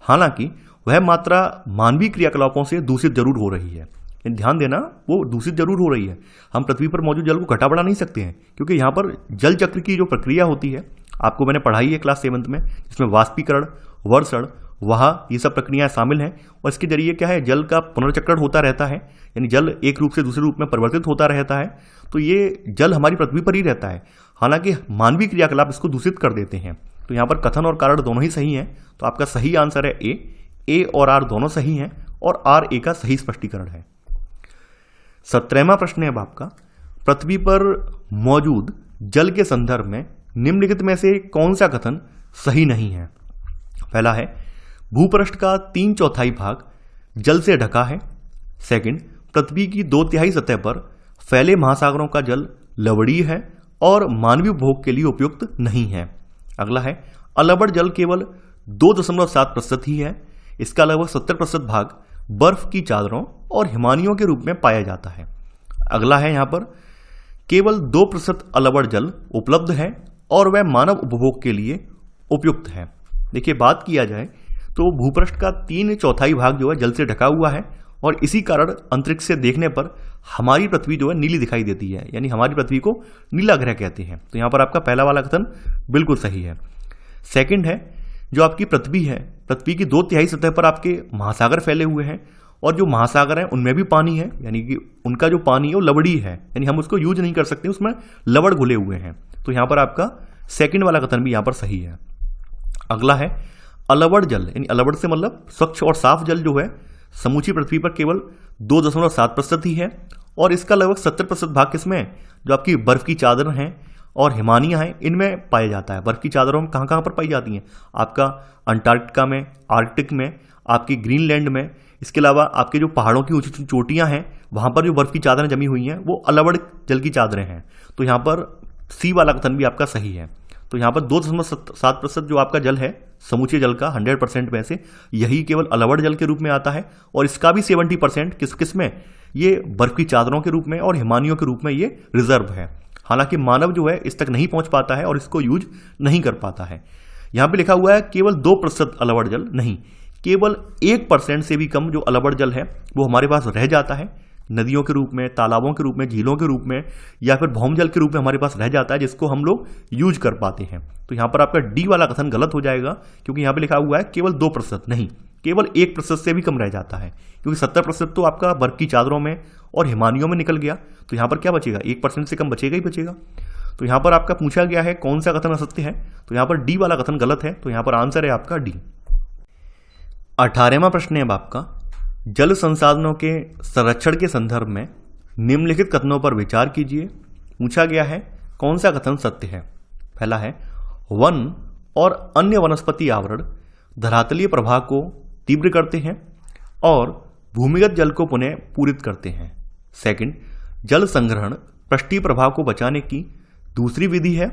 हालांकि वह मात्रा मानवीय क्रियाकलापों से दूषित जरूर हो रही है। ध्यान देना, वो दूषित जरूर हो रही है। हम पृथ्वी पर मौजूद जल को घटा बढ़ा नहीं सकते हैं, क्योंकि यहाँ पर जल चक्र की जो प्रक्रिया होती है आपको मैंने पढ़ाई है क्लास 7th में, जिसमें वाष्पीकरण, वर्षण, वहा, ये सब प्रक्रियाएं शामिल हैं। और इसके जरिए क्या है, जल का पुनर्चक्रण होता रहता है, यानी जल एक रूप से दूसरे रूप में परिवर्तित होता रहता है। तो ये जल हमारी पृथ्वी पर ही रहता है, हालांकि मानवीय क्रियाकलाप इसको दूषित कर देते हैं। तो यहाँ पर कथन और कारण दोनों ही सही हैं, तो आपका सही आंसर है ए और आर दोनों सही हैं, और आर ए का सही स्पष्टीकरण है। 17वां प्रश्न है अब आपका, पृथ्वी पर मौजूद जल के संदर्भ में निम्नलिखित में से कौन सा कथन सही नहीं है? पहला है, भूपृष्ठ का 3/4 भाग जल से ढका है। सेकंड, पृथ्वी की 2/3 सतह पर फैले महासागरों का जल लवणीय है और मानवीय उपभोग के लिए उपयुक्त नहीं है। अगला है, अलवण जल केवल 2.7% ही है, इसका लगभग 70% भाग बर्फ की चादरों और हिमानियों के रूप में पाया जाता है। अगला है, यहाँ पर केवल 2% अलवण जल उपलब्ध है और वह मानव उपभोग के लिए उपयुक्त है। देखिए, बात किया जाए तो भूपृष्ठ का 3/4 भाग जो है जल से ढका हुआ है, और इसी कारण अंतरिक्ष से देखने पर हमारी पृथ्वी जो है नीली दिखाई देती है, यानी हमारी पृथ्वी को नीला ग्रह कहते हैं। तो यहाँ पर आपका पहला वाला कथन बिल्कुल सही है। सेकंड है, जो आपकी पृथ्वी है, पृथ्वी की 2/3 सतह पर आपके महासागर फैले हुए हैं, और जो महासागर हैं उनमें भी पानी है, यानी कि उनका जो पानी है वो लवणीय है, यानी हम उसको यूज नहीं कर सकते, उसमें लवण घुले हुए हैं। तो यहाँ पर आपका सेकंड वाला कथन भी यहाँ पर सही है। अगला है, अलवण जल, यानी अलवण से मतलब स्वच्छ और साफ जल जो है समूची पृथ्वी पर केवल 2.7% ही है, और इसका लगभग 70% भाग किसमें, जो आपकी बर्फ की चादर हैं और हिमानियाँ हैं, इनमें पाया जाता है। बर्फ की चादरों में कहाँ कहाँ पर पाई जाती हैं? आपका अंटार्कटिका में, आर्कटिक में, आपकी ग्रीनलैंड में, इसके अलावा आपके जो पहाड़ों की ऊंची चोटियां हैं वहां पर जो बर्फ की चादरें जमी हुई हैं वो अलवण जल की चादरें हैं। तो यहाँ पर सी वाला कथन भी आपका सही है। तो यहाँ पर 2.7% जो आपका जल है समूचे जल का 100% में से यही केवल अलवण जल के रूप में आता है, और इसका भी 70% किस में, ये बर्फ की चादरों के रूप में और हिमानियों के रूप में ये रिजर्व है। हालांकि मानव जो है इस तक नहीं पहुंच पाता है और इसको यूज नहीं कर पाता है। यहाँ पे लिखा हुआ है केवल 2% अलवण जल, नहीं, केवल 1% से भी कम जो अलवण जल है वो हमारे पास रह जाता है, नदियों के रूप में, तालाबों के रूप में, झीलों के रूप में, या फिर भौम जल के रूप में हमारे पास रह जाता है, जिसको हम लोग यूज कर पाते हैं। तो यहाँ पर आपका डी वाला कथन गलत हो जाएगा, क्योंकि यहाँ पे लिखा हुआ है केवल 2%, नहीं, केवल 1% से भी कम रह जाता है, क्योंकि 70% तो आपका बर्फ की चादरों में और हिमानियों में निकल गया। तो यहाँ पर क्या बचेगा, 1% से कम बचेगा ही बचेगा। तो यहाँ पर आपका पूछा गया है कौन सा कथन असत्य है, तो यहाँ पर डी वाला कथन गलत है। तो यहाँ पर आंसर है आपका डी। 18वां प्रश्न है अब आपका, जल संसाधनों के संरक्षण के संदर्भ में निम्नलिखित कथनों पर विचार कीजिए। पूछा गया है कौन सा कथन सत्य है। पहला है, वन और अन्य वनस्पति आवरण धरातलीय प्रवाह को तीव्र करते हैं और भूमिगत जल को पुनः पूरित करते हैं। सेकंड, जल संग्रहण पृष्ठीय प्रवाह को बचाने की दूसरी विधि है।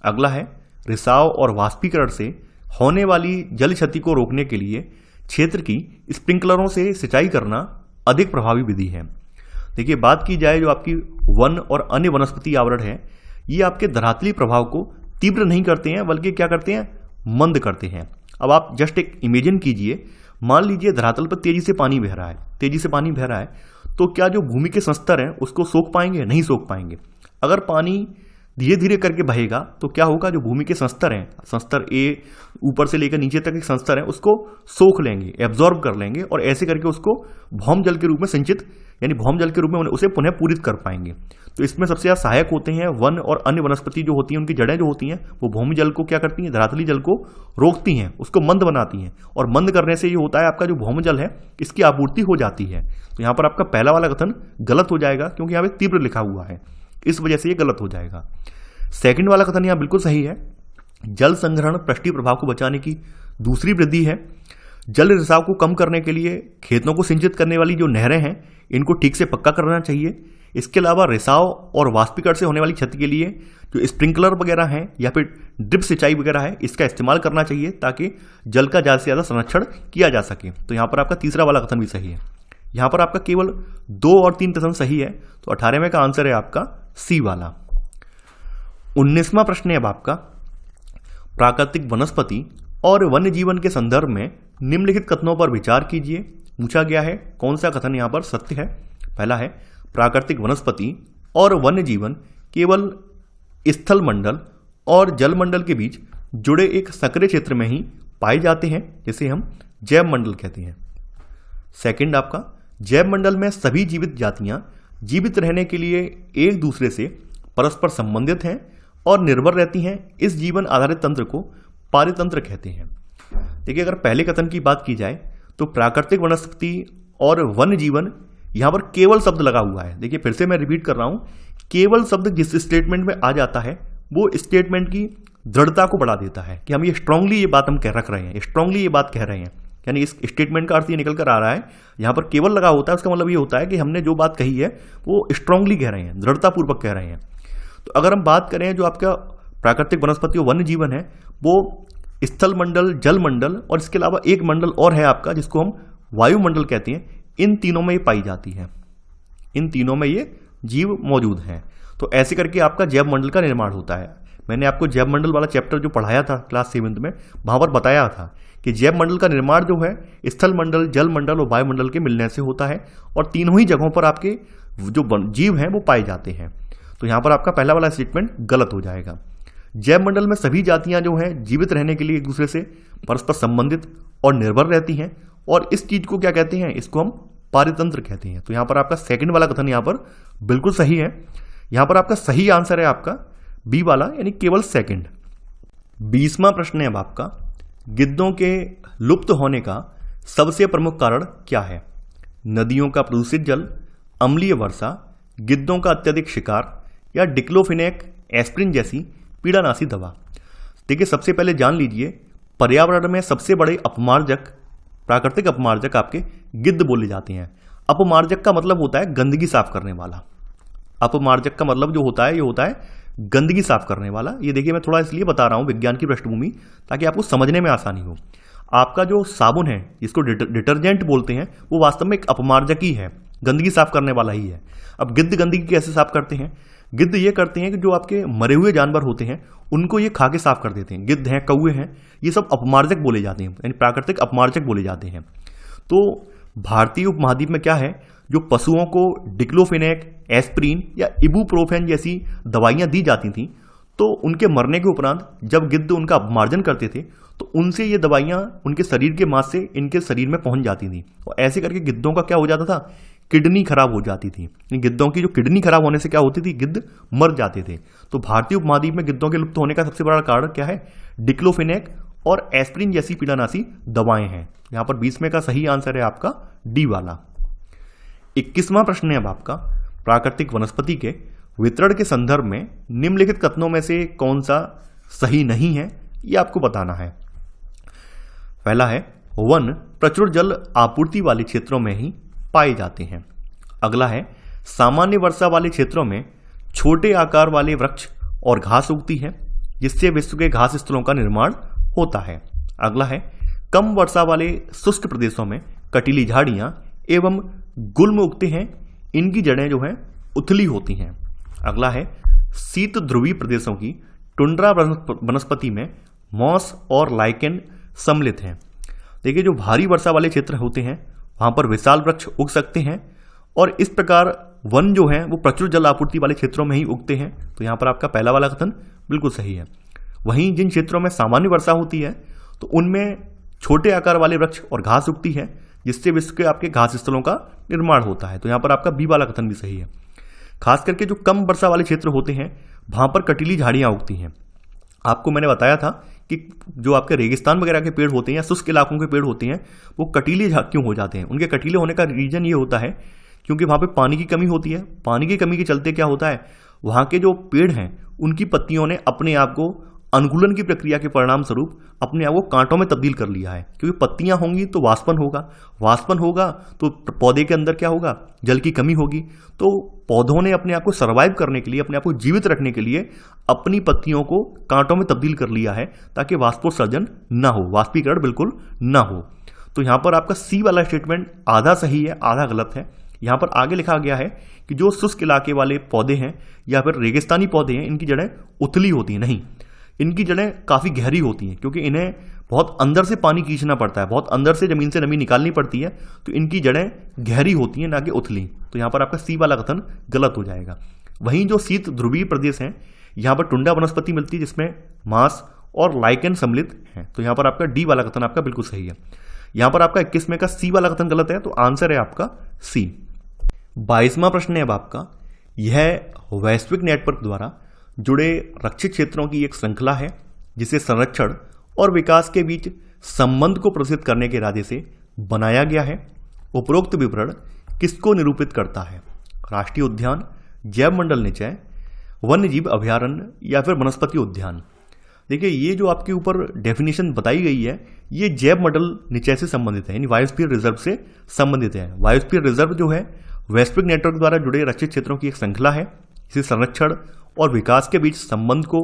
अगला है, रिसाव और वाष्पीकरण से होने वाली जल क्षति को रोकने के लिए क्षेत्र की स्प्रिंकलरों से सिंचाई करना अधिक प्रभावी विधि है। देखिए, बात की जाए जो आपकी वन और अन्य वनस्पति आवरण है, ये आपके धरातली प्रभाव को तीव्र नहीं करते हैं, बल्कि क्या करते हैं, मंद करते हैं। अब आप जस्ट एक इमेजिन कीजिए, मान लीजिए धरातल पर तेजी से पानी बह रहा है, तो क्या जो भूमि के संस्तर हैं उसको सोख पाएंगे? नहीं सोख पाएंगे। अगर पानी धीरे धीरे करके बहेगा तो क्या होगा, जो भूमि के संस्तर हैं, संस्तर ए ऊपर से लेकर नीचे तक एक संस्तर है, उसको सोख लेंगे, एब्जॉर्ब कर लेंगे और ऐसे करके उसको भौम जल के रूप में संचित, यानी भौम जल के रूप में उसे पुनः पूरित कर पाएंगे। तो इसमें सबसे ज्यादा सहायक होते हैं वन और अन्य वनस्पति जो होती हैं, उनकी जड़ें जो होती हैं वो भूमि जल को क्या करती हैं, धरातली जल को रोकती हैं, उसको मंद बनाती हैं, और मंद करने से ये होता है आपका जो भौम जल है इसकी आपूर्ति हो जाती है। तो यहाँ पर आपका पहला वाला कथन गलत हो जाएगा, क्योंकि यहाँ पे तीव्र लिखा हुआ है, इस वजह से ये गलत हो जाएगा। सेकंड वाला कथन यहाँ बिल्कुल सही है। जल संग्रहण पृष्ठीय प्रभाव को बचाने की दूसरी वृद्धि है। जल रिसाव को कम करने के लिए खेतों को सिंचित करने वाली जो नहरें हैं इनको ठीक से पक्का करना चाहिए। इसके अलावा रिसाव और वाष्पीकरण से होने वाली क्षति के लिए जो स्प्रिंकलर वगैरह हैं या फिर ड्रिप सिंचाई वगैरह है, इसका इस्तेमाल करना चाहिए ताकि जल का ज़्यादा से ज़्यादा संरक्षण किया जा सके। तो यहाँ पर आपका तीसरा वाला कथन भी सही है। यहाँ पर आपका केवल 2 और 3 कथन सही है, तो 18वें का आंसर है आपका सी वाला। 19वां प्रश्न है अब आपका, प्राकृतिक वनस्पति और वन्य जीवन के संदर्भ में निम्नलिखित कथनों पर विचार कीजिए। पूछा गया है कौन सा कथन यहाँ पर सत्य है। पहला है, प्राकृतिक वनस्पति और वन्य जीवन केवल स्थल मंडल और जल मंडल के बीच जुड़े एक सक्रिय क्षेत्र में ही पाए जाते हैं, जिसे हम जैव मंडल कहते हैं। सेकंड आपका, जैव मंडल में सभी जीवित जातियां जीवित रहने के लिए एक दूसरे से परस्पर संबंधित हैं और निर्भर रहती हैं। इस जीवन आधारित तंत्र को पारितंत्र कहते हैं। देखिए, अगर पहले कथन की बात की जाए तो प्राकृतिक वनस्पति और वन्य जीवन, यहां पर केवल शब्द लगा हुआ है। देखिए, फिर से मैं रिपीट कर रहा हूं, केवल शब्द जिस स्टेटमेंट में आ जाता है वो स्टेटमेंट की दृढ़ता को बढ़ा देता है कि हम ये स्ट्रांगली ये बात हम रख रहे हैं, स्ट्रांगली ये बात कह रहे हैं। यानी इस स्टेटमेंट का अर्थ ये निकल कर आ रहा है, यहां पर केवल लगा होता है, उसका मतलब ये होता है कि हमने जो बात कही है वो स्ट्रांगली कह रहे हैं, दृढ़तापूर्वक कह रहे हैं। तो अगर हम बात करें जो आपका प्राकृतिक वनस्पति और वन्य जीवन है, वो स्थल मंडल, जल मंडल और इसके अलावा एक मंडल और है आपका जिसको हम वायुमंडल कहते हैं, इन तीनों में ये पाई जाती है, इन तीनों में ये जीव मौजूद हैं। तो ऐसे करके आपका जैव मंडल का निर्माण होता है। मैंने आपको जैव मंडल वाला चैप्टर जो पढ़ाया था क्लास 7th में, वहां पर बताया था कि जैव मंडल का निर्माण जो है स्थल मंडल, जल मंडल और वायुमंडल के मिलने से होता है, और तीनों ही जगहों पर आपके जो जीव हैं वो पाए जाते हैं। तो यहां पर आपका पहला वाला स्टेटमेंट गलत हो जाएगा। जैव मंडल में सभी जातियां जो हैं जीवित रहने के लिए एक दूसरे से परस्पर संबंधित और निर्भर रहती हैं, और इस चीज को क्या कहते हैं, इसको हम पारितंत्र कहते हैं। तो यहां पर आपका सेकंड वाला कथन यहां पर बिल्कुल सही है। यहां पर आपका सही आंसर है आपका बी वाला, यानी केवल सेकंड। 20वां प्रश्न है अब आपका, गिद्धों के लुप्त होने का सबसे प्रमुख कारण क्या है? नदियों का प्रदूषित जल, अम्लीय वर्षा, गिद्धों का अत्यधिक शिकार या डिक्लोफिनेक एस्प्रिन जैसी पीड़ानाशी दवा। देखिए, सबसे पहले जान लीजिए, पर्यावरण में सबसे बड़े अपमार्जक, प्राकृतिक अपमार्जक आपके गिद्ध बोले जाते हैं। अपमार्जक का मतलब होता है गंदगी साफ करने वाला। अपमार्जक का मतलब जो होता है ये होता है गंदगी साफ करने वाला। ये देखिए, मैं थोड़ा इसलिए बता रहा हूं विज्ञान की पृष्ठभूमि, ताकि आपको समझने में आसानी हो। आपका जो साबुन है जिसको डिटर्जेंट बोलते हैं, वो वास्तव में एक अपमार्जक ही है, गंदगी साफ करने वाला ही है। अब गिद्ध गंदगी कैसे साफ करते हैं? गिद्ध ये करते हैं कि जो आपके मरे हुए जानवर होते हैं उनको ये खा के साफ कर देते हैं। गिद्ध हैं, कौवे हैं, ये सब अपमार्जक बोले जाते हैं, यानी प्राकृतिक अपमार्जक बोले जाते हैं। तो भारतीय उपमहाद्वीप में क्या है, जो पशुओं को डिक्लोफिनेक, एस्प्रिन या इबुप्रोफेन जैसी दवाइयां दी जाती थी, तो उनके मरने के उपरांत जब गिद्ध उनका अपमार्जन करते थे तो उनसे ये दवाइयां उनके शरीर के मांस से इनके शरीर में पहुंच जाती थी, और ऐसे करके गिद्धों का क्या हो जाता था, किडनी खराब हो जाती थी। गिद्धों की जो किडनी खराब होने से क्या होती थी, गिद्ध मर जाते थे। तो भारतीय उपमहाद्वीप में गिद्धों के लुप्त होने का सबसे बड़ा कारण क्या है, डिक्लोफिनेक और एस्प्रिन जैसी पीड़ानाशी दवाएं हैं। यहां पर 20वें का सही आंसर है आपका डी वाला। 21वां प्रश्न है अब आपका, प्राकृतिक वनस्पति के वितरण के संदर्भ में निम्नलिखित कथनों में से कौन सा सही नहीं है, यह आपको बताना है। पहला है, वन प्रचुर जल आपूर्ति वाले क्षेत्रों में ही पाए जाते हैं। अगला है, सामान्य वर्षा वाले क्षेत्रों में छोटे आकार वाले वृक्ष और घास उगती है, जिससे विश्व के घास स्थलों का निर्माण होता है। अगला है कम वर्षा वाले शुष्क प्रदेशों में कटीली झाड़ियां एवं गुल्म उगते हैं, इनकी जड़ें जो हैं उथली होती हैं। अगला है शीत ध्रुवीय प्रदेशों की टुंड्रा वनस्पति में मॉस और लाइकेन सम्मिलित हैं। देखिए जो भारी वर्षा वाले क्षेत्र होते हैं वहां पर विशाल वृक्ष उग सकते हैं और इस प्रकार वन जो है वो प्रचुर जल आपूर्ति वाले क्षेत्रों में ही उगते हैं। तो यहाँ पर आपका पहला वाला कथन बिल्कुल सही है। वहीं जिन क्षेत्रों में सामान्य वर्षा होती है तो उनमें छोटे आकार वाले वृक्ष और घास उगती है, जिससे विश्व के आपके घास स्थलों का निर्माण होता है। तो यहाँ पर आपका बी वाला कथन भी सही है। खास करके जो कम वर्षा वाले क्षेत्र होते हैं वहां पर कटीली झाड़ियां उगती हैं। आपको मैंने बताया था कि जो आपके रेगिस्तान वगैरह के पेड़ होते हैं या शुष्क इलाकों के पेड़ होते हैं वो कटीले क्यों हो जाते हैं? उनके कटीले होने का रीजन ये होता है क्योंकि वहां पे पानी की कमी होती है। पानी की कमी के चलते क्या होता है, वहां के जो पेड़ हैं उनकी पत्तियों ने अपने आप को अनुकूलन की प्रक्रिया के परिणाम स्वरूप अपने आप को कांटों में तब्दील कर लिया है। क्योंकि पत्तियां होंगी तो वाष्पन होगा, वाष्पन होगा तो पौधे के अंदर क्या होगा, जल की कमी होगी। तो पौधों ने अपने आप को सर्वाइव करने के लिए, अपने आप को जीवित रखने के लिए अपनी पत्तियों को कांटों में तब्दील कर लिया है ताकि वाष्पोत्सर्जन ना हो, वाष्पीकरण बिल्कुल ना हो। तो यहां पर आपका सी वाला स्टेटमेंट आधा सही है आधा गलत है। यहां पर आगे लिखा गया है कि जो शुष्क इलाके वाले पौधे हैं या फिर रेगिस्तानी पौधे हैं इनकी जड़ें उथली होती हैं। नहीं, इनकी जड़ें काफी गहरी होती हैं क्योंकि इन्हें बहुत अंदर से पानी खींचना पड़ता है, बहुत अंदर से जमीन से नमी निकालनी पड़ती है। तो इनकी जड़ें गहरी होती हैं ना कि उथली। तो यहां पर आपका सी वाला कथन गलत हो जाएगा। वहीं जो शीत ध्रुवीय प्रदेश हैं यहां पर टुंडा वनस्पति मिलती है जिसमें मांस और लाइकेन सम्मिलित हैं। तो यहां पर आपका डी वाला कथन आपका बिल्कुल सही है। यहां पर आपका 21 में का सी वाला कथन गलत है, तो आंसर है आपका सी। 22वां प्रश्न है अब आपका, यह वैश्विक नेटवर्क द्वारा जुड़े रक्षित क्षेत्रों की एक श्रृंखला है जिसे संरक्षण और विकास के बीच संबंध को प्रदर्शित करने के इरादे से बनाया गया है। उपरोक्त विवरण किसको निरूपित करता है? राष्ट्रीय उद्यान, जैव मंडल निचय, वन्यजीव अभयारण्य या फिर वनस्पति उद्यान। देखिए ये जो आपके ऊपर डेफिनेशन बताई गई है ये जैव मंडल निचय से संबंधित है, यानी बायोस्फीयर रिजर्व से संबंधित है। बायोस्फीयर रिजर्व जो है वैश्विक नेटवर्क द्वारा जुड़े रक्षित क्षेत्रों की एक श्रृंखला है। इसे संरक्षण और विकास के बीच संबंध को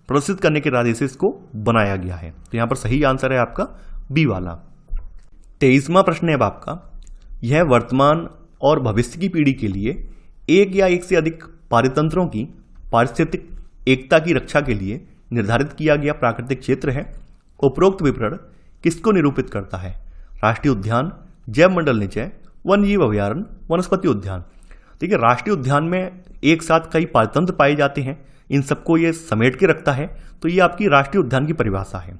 प्रदर्शित करने के इरादे से इसको बनाया गया है। तो यहां पर सही आंसर है आपका बी वाला। 23वां प्रश्न है अब आपका, यह वर्तमान और भविष्य की पीढ़ी के लिए एक या एक से अधिक पारितंत्रों की पारिस्थितिक एकता की रक्षा के लिए निर्धारित किया गया प्राकृतिक क्षेत्र है। उपरोक्त विवरण किसको निरूपित करता है? राष्ट्रीय उद्यान, जैव मंडल निचय, वन्यजीव अभयारण्य, वनस्पति उद्यान। देखिए राष्ट्रीय उद्यान में एक साथ कई पारितंत्र पाए जाते हैं, इन सबको ये समेट के रखता है। तो ये आपकी राष्ट्रीय उद्यान की परिभाषा है।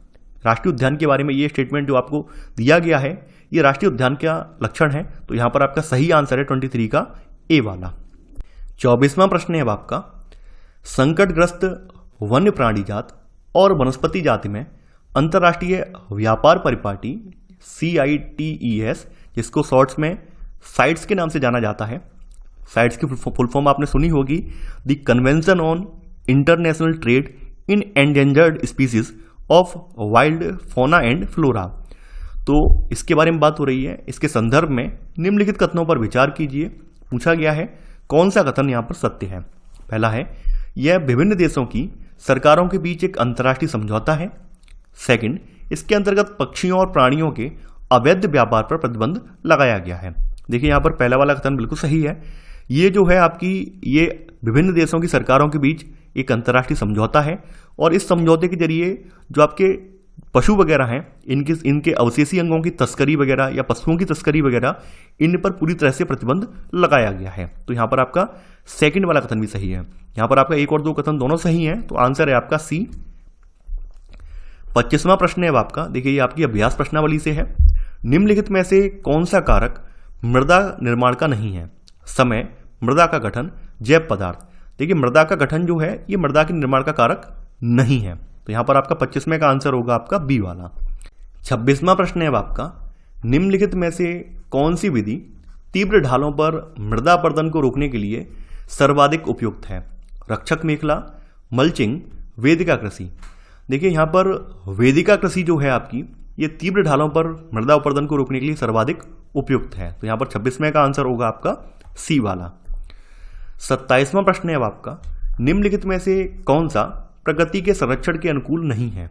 राष्ट्रीय उद्यान के बारे में ये स्टेटमेंट जो आपको दिया गया है ये राष्ट्रीय उद्यान का लक्षण है। तो यहां पर आपका सही आंसर है 23 का ए वाला। 24वां प्रश्न है अब आपका, संकटग्रस्त वन्य प्राणी जात और वनस्पति जाति में अंतर्राष्ट्रीय व्यापार परिपाटी CITES, जिसको शॉर्ट्स में साइट्स के नाम से जाना जाता है। साइट्स की फुल फॉर्म आपने सुनी होगी, the convention on international trade in endangered species of wild fauna and flora. तो इसके बारे में बात हो रही है। इसके संदर्भ में निम्नलिखित कथनों पर विचार कीजिए। पूछा गया है कौन सा कथन यहां पर सत्य है। पहला है यह विभिन्न देशों की सरकारों के बीच एक अंतर्राष्ट्रीय समझौता है। सेकंड, इसके अंतर्गत पक्षियों और प्राणियों के अवैध व्यापार पर प्रतिबंध लगाया गया है। देखिए यहां पर पहला वाला कथन बिल्कुल सही है। ये जो है आपकी ये विभिन्न देशों की सरकारों के बीच एक अंतर्राष्ट्रीय समझौता है और इस समझौते के जरिए जो आपके पशु वगैरह हैं इनके अवशेषी अंगों की तस्करी वगैरह या पशुओं की तस्करी वगैरह इन पर पूरी तरह से प्रतिबंध लगाया गया है। तो यहां पर आपका सेकंड वाला कथन भी सही है। यहां पर आपका एक और दो कथन दोनों सही हैं, तो आंसर है आपका सी। 25वां प्रश्न है अब आपका, देखिए ये आपकी अभ्यास प्रश्नावली से है। निम्नलिखित में से कौन सा कारक मृदा निर्माण का नहीं है? समय, मृदा का गठन, जैव पदार्थ। देखिए मृदा का गठन जो है ये मृदा के निर्माण का कारक नहीं है। तो यहां पर आपका 25वें का आंसर होगा आपका बी वाला। 26वां प्रश्न है अब आपका, निम्नलिखित में से कौन सी विधि तीव्र ढालों पर मृदा अपरदन को रोकने के लिए सर्वाधिक उपयुक्त है? रक्षक मेखला, मल्चिंग, वेदिका कृषि। देखिए यहां पर वेदिका कृषि जो है आपकी ये तीव्र ढालों पर मृदा अपरदन को रोकने के लिए सर्वाधिक उपयुक्त है। तो यहां पर 26वें का आंसर होगा आपका सी वाला। 27वां प्रश्न है अब आपका, निम्नलिखित में से कौन सा प्रकृति के संरक्षण के अनुकूल नहीं है?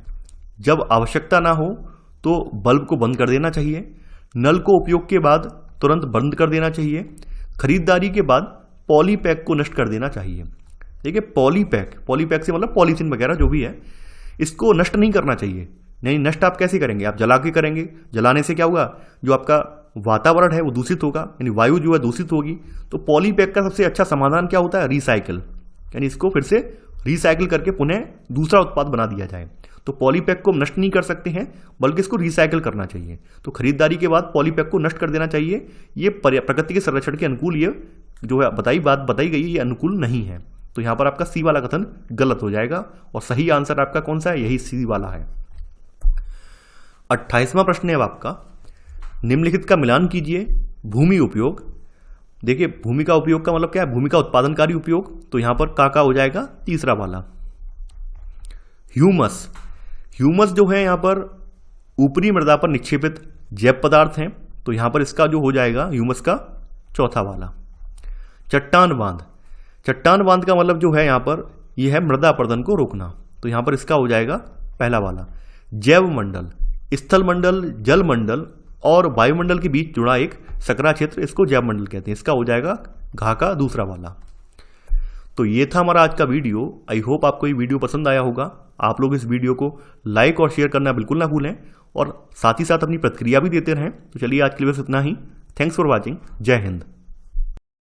जब आवश्यकता ना हो तो बल्ब को बंद कर देना चाहिए। नल को उपयोग के बाद तुरंत बंद कर देना चाहिए। खरीदारी के बाद पॉलीपैक को नष्ट कर देना चाहिए। देखिए पॉलीपैक से मतलब पॉलीथीन वगैरह जो भी है, इसको नष्ट नहीं करना चाहिए। नहीं, नष्ट आप कैसे करेंगे? आप जला के करेंगे। जलाने से क्या होगा? जो आपका वातावरण है वो दूषित होगा, यानी वायु जो है दूषित होगी। तो पॉलीपैक का सबसे अच्छा समाधान क्या होता है? रिसाइकिल, यानी इसको फिर से रिसाइकिल करके पुनः दूसरा उत्पाद बना दिया जाए। तो पॉलीपैक को हम नष्ट नहीं कर सकते हैं, बल्कि इसको रिसाइकिल करना चाहिए। तो खरीदारी के बाद पॉलीपैक को नष्ट कर देना चाहिए। ये प्रकृति के संरक्षण के अनुकूल, ये जो है बात बताई गई है, ये अनुकूल नहीं है। तो यहां पर आपका सी वाला कथन गलत हो जाएगा और सही आंसर आपका कौन सा है? यही सी वाला है। 28वां प्रश्न है अब आपका, निम्नलिखित का मिलान कीजिए। भूमि उपयोग। देखिए भूमि का उपयोग का मतलब क्या है? भूमि का उत्पादनकारी उपयोग। तो यहां पर का हो जाएगा? तीसरा वाला। ह्यूमस जो है यहां पर ऊपरी मृदा पर निक्षेपित जैव पदार्थ हैं। तो यहां पर इसका जो हो जाएगा ह्यूमस का चौथा वाला। चट्टान बांध का मतलब जो है यहां पर यह है मृदा अपरदन को रोकना। तो यहां पर इसका हो जाएगा पहला वाला। जैव मंडल, स्थल मंडल, जल मंडल और वायुमंडल के बीच जुड़ा एक सकरा क्षेत्र, इसको जैव मंडल कहते हैं। इसका हो जाएगा घा का दूसरा वाला। तो ये था हमारा आज का वीडियो। आई होप आपको ये वीडियो पसंद आया होगा। आप लोग इस वीडियो को लाइक और शेयर करना बिल्कुल ना भूलें और साथ ही साथ अपनी प्रतिक्रिया भी देते रहें। तो चलिए आज के लिए बस इतना ही। Thanks for watching. जय हिंद।